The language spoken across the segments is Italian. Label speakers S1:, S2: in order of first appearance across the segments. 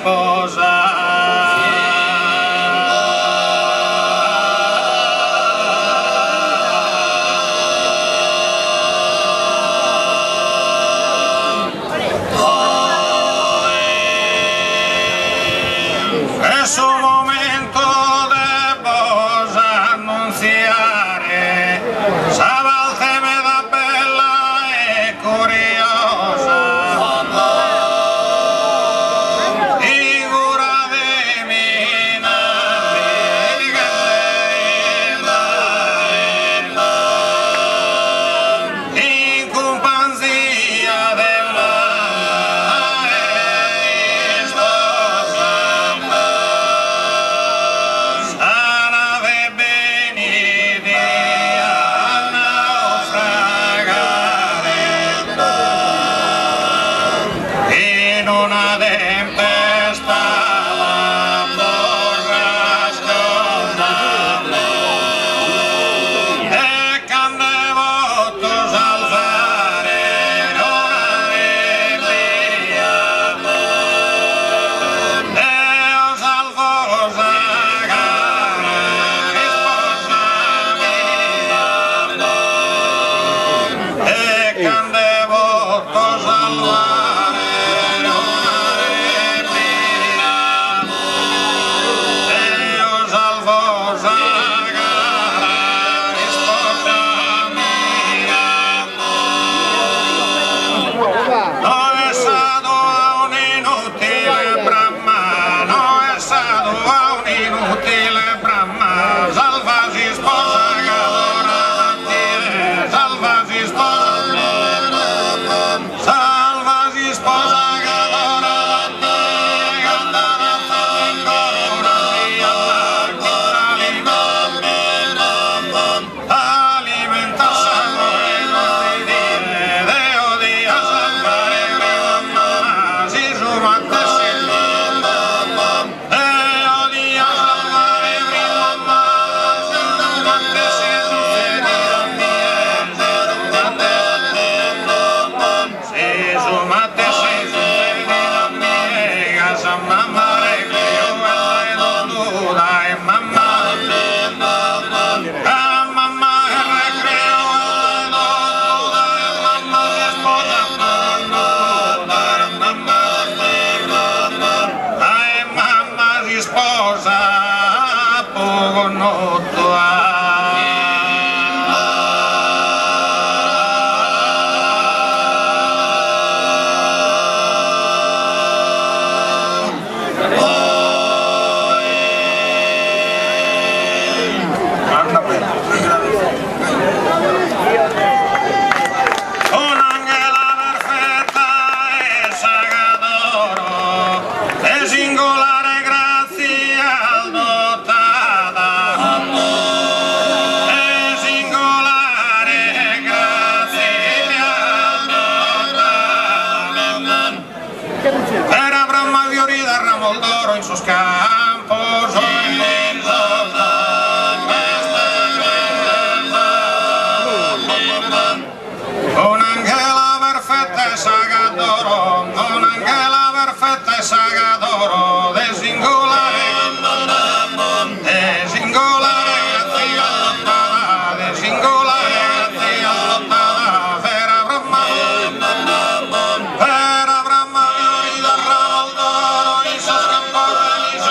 S1: sposa. Es un momento de vos annunziare, sa volte me da bella e curiosa, figura di mina in compagnia della una tempesta la borrascona e candevotos al fare una alegria e os alvos a gara sposa mia e candevotos al fare Era Brahma fiorida ramo d'oro in sus campos inmensos, un'angela perfetta e saga d'oro, un'angela perfetta e saga d'oro, de singolare grazia lontana, de singolare grazia lontana, vera Brahma fiorida ramo d'oro in sus campos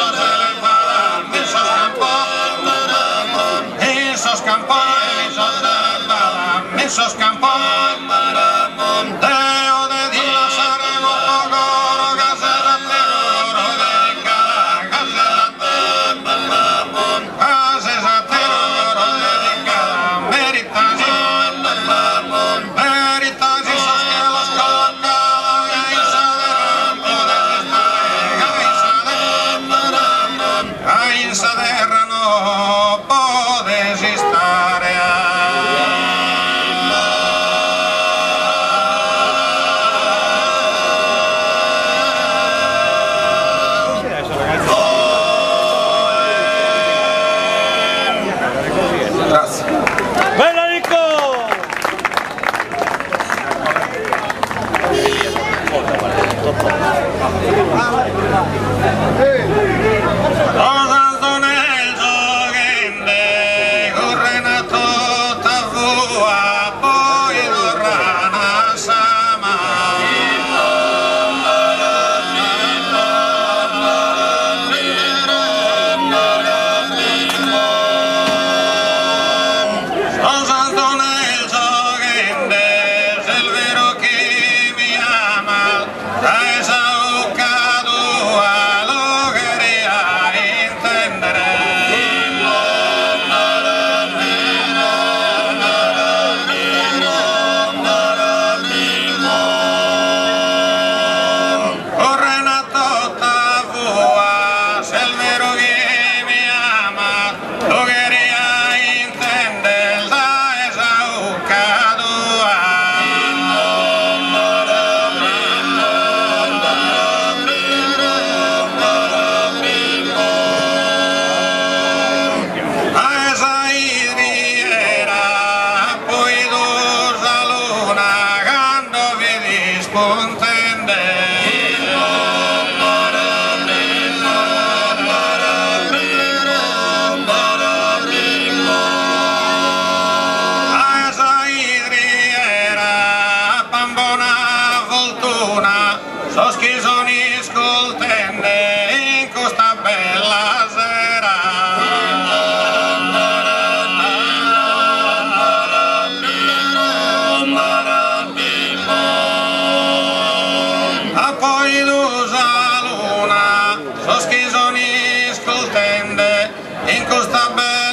S1: scontende in questa bella sera. A poi l'usa luna, so schizoni scoltende in questa bella